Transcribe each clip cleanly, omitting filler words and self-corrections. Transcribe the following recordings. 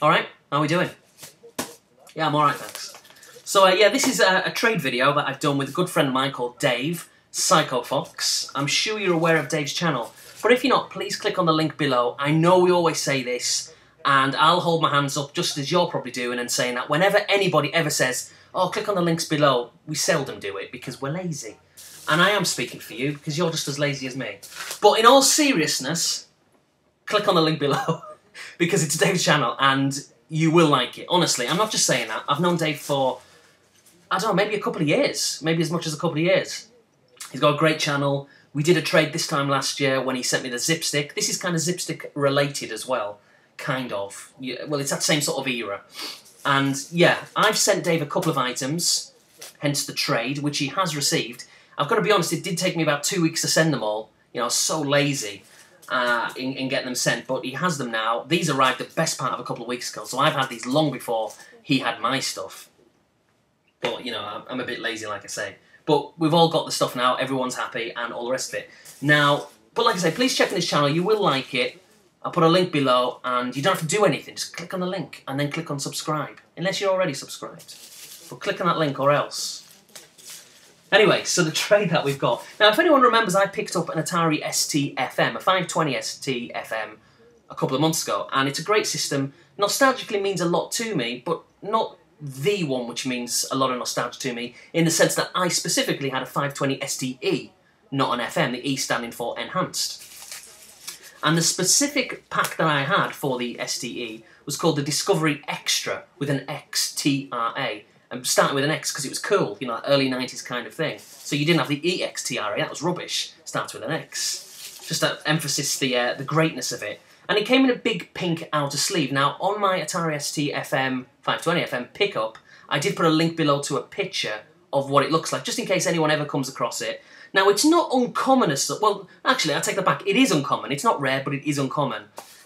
Alright, how are we doing? Yeah, I'm alright, thanks. So, yeah, this is a trade video that I've done with a good friend of mine called Dave, Psychofox. I'm sure you're aware of Dave's channel, but if you're not, please click on the link below. I know we always say this, and I'll hold my hands up just as you're probably doing and saying that whenever anybody ever says, oh, click on the links below, we seldom do it because we're lazy. And I am speaking for you because you're just as lazy as me. But in all seriousness, click on the link below because it's Dave's channel and you will like it. Honestly, I'm not just saying that. I've known Dave for, I don't know, maybe a couple of years. Maybe as much as a couple of years. He's got a great channel. We did a trade this time last year when he sent me the Zipstick. This is kind of Zipstick related as well. Kind of. Yeah, well, it's that same sort of era. And yeah, I've sent Dave a couple of items, hence the trade, which he has received. I've got to be honest, it did take me about 2 weeks to send them all. You know, I was so lazy in getting them sent, but he has them now. These arrived the best part of a couple of weeks ago, so I've had these long before he had my stuff. But, you know, I'm a bit lazy, like I say. But we've all got the stuff now, everyone's happy, and all the rest of it. Now, but like I say, please check on his channel, you will like it. I'll put a link below, and you don't have to do anything, just click on the link, and then click on subscribe, unless you're already subscribed. But click on that link or else. Anyway, so the trade that we've got. Now, if anyone remembers, I picked up an Atari ST FM, a 520 ST FM, a couple of months ago, and it's a great system. Nostalgically means a lot to me, but not the one which means a lot of nostalgia to me, in the sense that I specifically had a 520 STE, not an FM, the E standing for enhanced. And the specific pack that I had for the STE was called the Discovery Extra, with an XTRA. And starting with an X because it was cool, you know, early 90s kind of thing. So you didn't have the EXTRA, that was rubbish. Starts with an X. Just to emphasise the greatness of it. And it came in a big pink outer sleeve. Now, on my Atari ST FM 520 FM pickup, I did put a link below to a picture of what it looks like, just in case anyone ever comes across it. Now, it's not uncommon as such. Well, actually, I take that back. It is uncommon. It's not rare, but it is uncommon.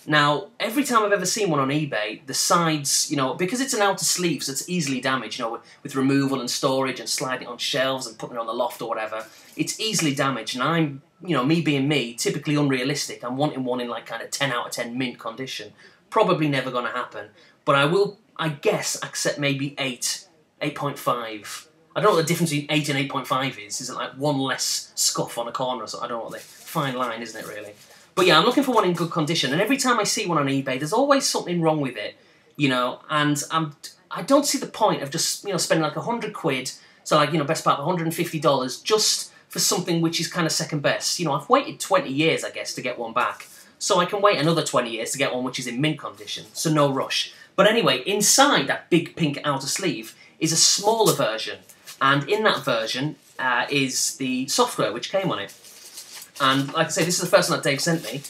Now, every time I've ever seen one on eBay, the sides, you know, because it's an outer sleeve, so it's easily damaged, you know, with removal and storage and sliding it on shelves and putting it on the loft or whatever, it's easily damaged. And I'm, you know, me being me, typically unrealistic. I'm wanting one in like kind of 10 out of 10 mint condition. Probably never going to happen. But I will, I guess, accept maybe 8, 8.5. I don't know what the difference between 8 and 8.5 is. Is it like one less scuff on a corner or something? I don't know what the fine line, isn't it, really? But yeah, I'm looking for one in good condition, and every time I see one on eBay, there's always something wrong with it, you know, and I don't see the point of just, you know, spending like 100 quid, so like, you know, best part of $150, just for something which is kind of second best. You know, I've waited 20 years, I guess, to get one back, so I can wait another 20 years to get one which is in mint condition, so no rush. But anyway, inside that big pink outer sleeve is a smaller version, and in that version is the software which came on it. And like I say, this is the first one that Dave sent me,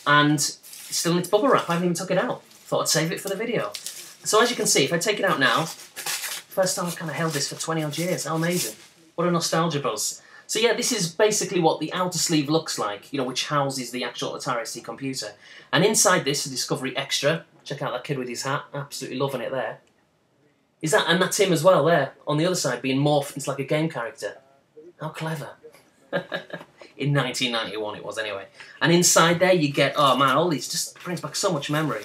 and it's still in its bubble wrap. I haven't even took it out. Thought I'd save it for the video. So as you can see, if I take it out now, first time I've kind of held this for 20 odd years. How amazing. What a nostalgia buzz. So yeah, this is basically what the outer sleeve looks like, you know, which houses the actual Atari ST computer. And inside this, the Discovery Extra. Check out that kid with his hat. Absolutely loving it there. Is that, and that's him as well there, on the other side, being morphed into like a game character. How clever. In 1991 it was anyway. And inside there you get, oh man, all these just brings back so much memory.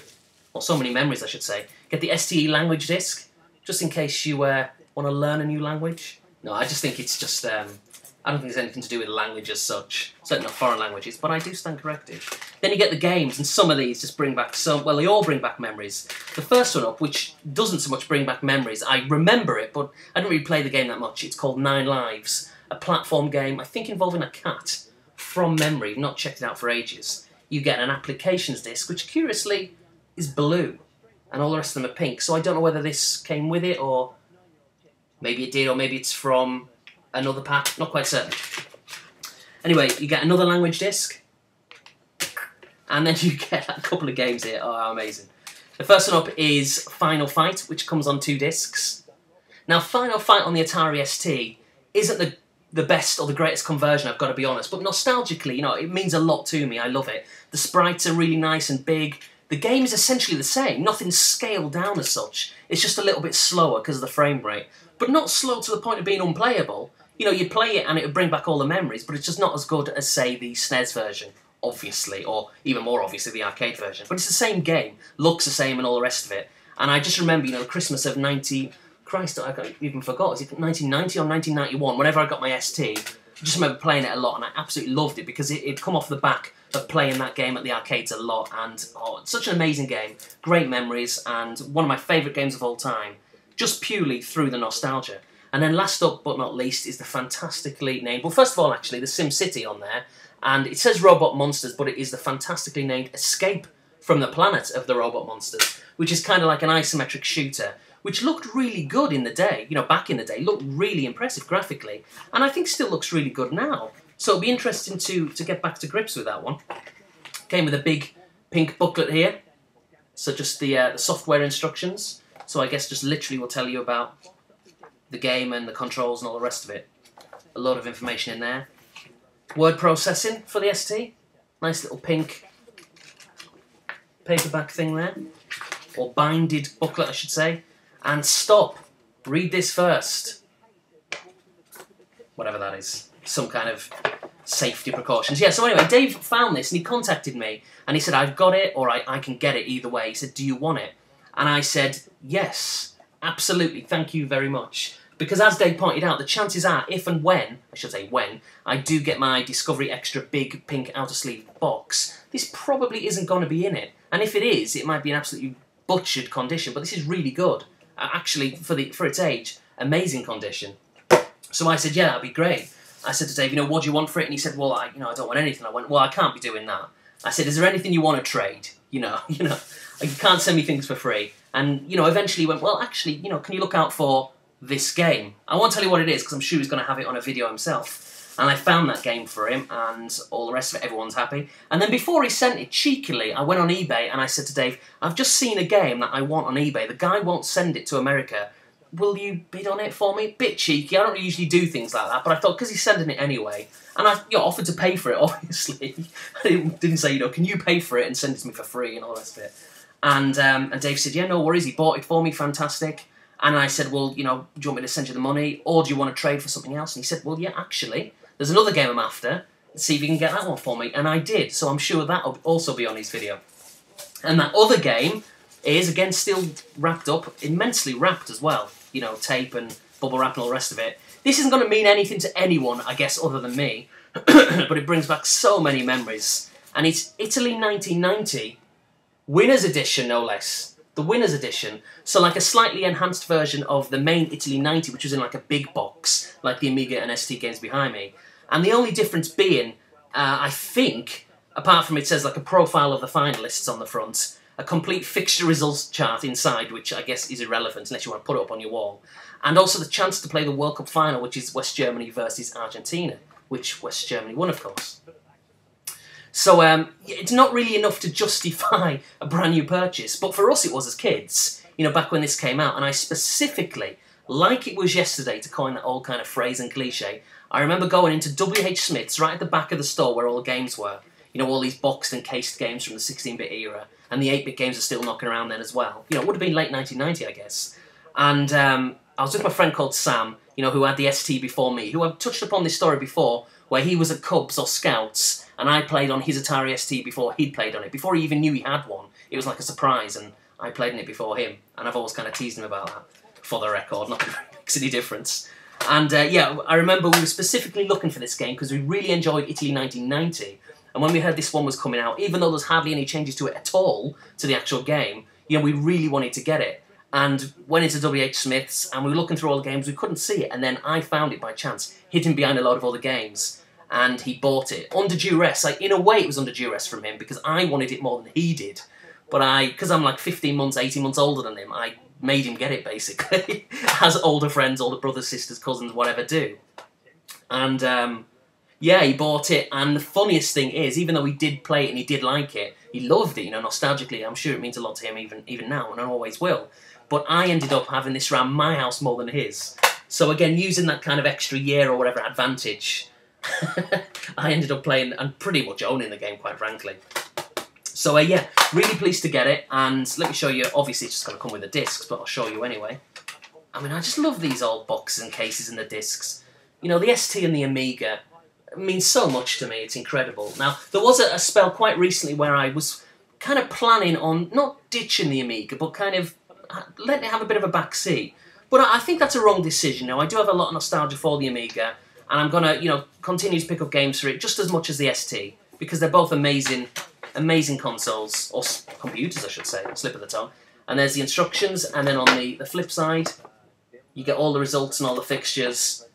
Or so many memories, I should say. Get the STE language disc, just in case you want to learn a new language. No, I just think it's just, I don't think there's anything to do with language as such. Certainly not foreign languages, but I do stand corrected. Then you get the games, and some of these just bring back some, well, they all bring back memories. The first one up, which doesn't so much bring back memories, I remember it, but I didn't really play the game that much. It's called 9 Lives. A platform game, I think involving a cat, from memory. I've not checked it out for ages. You get an applications disc, which curiously is blue, and all the rest of them are pink. So I don't know whether this came with it, or maybe it did, or maybe it's from another pack. Not quite certain. Anyway, you get another language disc, and then you get a couple of games here. Oh, how amazing. The first one up is Final Fight, which comes on 2 discs. Now, Final Fight on the Atari ST isn't the best or the greatest conversion, I've got to be honest, but nostalgically, you know, it means a lot to me. I love it. The sprites are really nice and big. The game is essentially the same. Nothing's scaled down as such. It's just a little bit slower because of the frame rate, but not slow to the point of being unplayable. You know, you play it and it would bring back all the memories, but it's just not as good as, say, the SNES version, obviously, or even more obviously the arcade version. But it's the same game, looks the same and all the rest of it. And I just remember, you know, the Christmas of Christ, I even forgot, is it 1990 or 1991, whenever I got my ST, I just remember playing it a lot, and I absolutely loved it, because it'd come off the back of playing that game at the arcades a lot, and oh, it's such an amazing game, great memories, and one of my favourite games of all time, just purely through the nostalgia. And then last up but not least is the fantastically named, well first of all actually, the Sim City on there, and it says Robot Monsters, but it is the fantastically named Escape from the Planet of the Robot Monsters, which is kind of like an isometric shooter, which looked really good in the day, you know, back in the day, looked really impressive graphically, and I think still looks really good now. So it'll be interesting to get back to grips with that one. Came with a big pink booklet here, so just the software instructions, so I guess just literally will tell you about the game and the controls and all the rest of it. A lot of information in there. Word processing for the ST, nice little pink paperback thing there, or binded booklet I should say. And stop, read this first. Whatever that is, some kind of safety precautions. Yeah, so anyway, Dave found this and he contacted me and he said, I've got it, or I can get it either way. He said, do you want it? And I said, yes, absolutely, thank you very much. Because as Dave pointed out, the chances are, if and when, I should say when, I do get my Discovery Extra big pink outer sleeve box, this probably isn't going to be in it. And if it is, it might be an absolutely butchered condition, but this is really good. Actually, for its age, amazing condition. So I said, yeah, that'd be great. I said to Dave, you know, what do you want for it? And he said, well, I don't want anything. I went, well, I can't be doing that. I said, is there anything you want to trade? You can't send me things for free. And, you know, eventually he went, well, actually, you know, can you look out for this game? I won't tell you what it is, because I'm sure he's going to have it on a video himself. And I found that game for him, and all the rest of it, everyone's happy. And then before he sent it, cheekily, I went on eBay and I said to Dave, I've just seen a game that I want on eBay. The guy won't send it to America. Will you bid on it for me? Bit cheeky. I don't usually do things like that, but I thought, because he's sending it anyway, and I offered to pay for it, obviously. I didn't say, can you pay for it and send it to me for free and all the rest of it. And Dave said, yeah, no worries. He bought it for me. Fantastic. And I said, well, do you want me to send you the money, or do you want to trade for something else? And he said, well, yeah, actually, there's another game I'm after. Let's see if you can get that one for me. And I did, so I'm sure that'll also be on his video. And that other game is, again, still wrapped up, immensely wrapped as well. You know, tape and bubble wrap and all the rest of it. This isn't going to mean anything to anyone, I guess, other than me. But it brings back so many memories. And it's Italy 1990, Winner's Edition, no less. The Winner's Edition, so like a slightly enhanced version of the main Italy 90, which was in like a big box, like the Amiga and ST games behind me. And the only difference being, I think, apart from it says like a profile of the finalists on the front, a complete fixture results chart inside, which I guess is irrelevant unless you want to put it up on your wall, and also the chance to play the World Cup final, which is West Germany versus Argentina, which West Germany won, of course. So it's not really enough to justify a brand new purchase, but for us it was as kids, back when this came out, and I specifically, like it was yesterday, to coin that old kind of phrase and cliche, I remember going into W.H. Smith's right at the back of the store where all the games were, all these boxed and cased games from the 16-bit era, and the 8-bit games are still knocking around then as well. It would have been late 1990, I guess. And I was with my friend called Sam, who had the ST before me, who I've touched upon this story before, where he was at Cubs or Scouts, and I played on his Atari ST before he'd played on it. Before he even knew he had one, it was like a surprise, and I played on it before him, and I've always kind of teased him about that, for the record, not that it makes any difference. And yeah, I remember we were specifically looking for this game because we really enjoyed Italy 1990, and when we heard this one was coming out, even though there's hardly any changes to it at all, to the actual game, we really wanted to get it. And went into W.H. Smith's, and we were looking through all the games, we couldn't see it, and then I found it by chance, hidden behind a load of other games, and he bought it, under duress. In a way it was under duress from him, because I wanted it more than he did, but because I'm like 15 months, 18 months older than him, I made him get it, basically, as older friends, older brothers, sisters, cousins, whatever do. And yeah, he bought it, and the funniest thing is, even though he did play it and he did like it, he loved it, nostalgically. I'm sure it means a lot to him even now, and I always will. But I ended up having this around my house more than his. So again, using that kind of extra year or whatever advantage, I ended up playing and pretty much owning the game, quite frankly. So yeah, really pleased to get it, and let me show you. Obviously it's just going to come with the discs, but I'll show you anyway. I mean, I just love these old boxes and cases and the discs. The ST and the Amiga means so much to me, it's incredible. Now, there was a spell quite recently where I was kind of planning on not ditching the Amiga, but kind of letting it have a bit of a back seat. But I think that's a wrong decision. Now, I do have a lot of nostalgia for the Amiga, and I'm gonna, continue to pick up games for it just as much as the ST, because they're both amazing consoles, or computers, I should say, slip of the tongue. And there's the instructions, and then on the flip side, you get all the results and all the fixtures.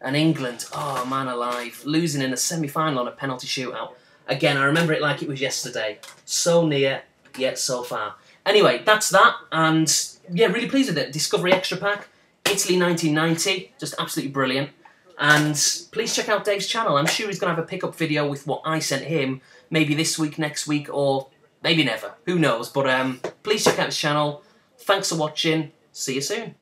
And England, oh man alive, losing in a semi-final on a penalty shootout. Again, I remember it like it was yesterday. So near, yet so far. Anyway, that's that, and yeah, really pleased with it. Discovery Extra Pack, Italy 1990, just absolutely brilliant. And please check out Dave's channel. I'm sure he's going to have a pick-up video with what I sent him, maybe this week, next week, or maybe never. Who knows? But please check out his channel. Thanks for watching. See you soon.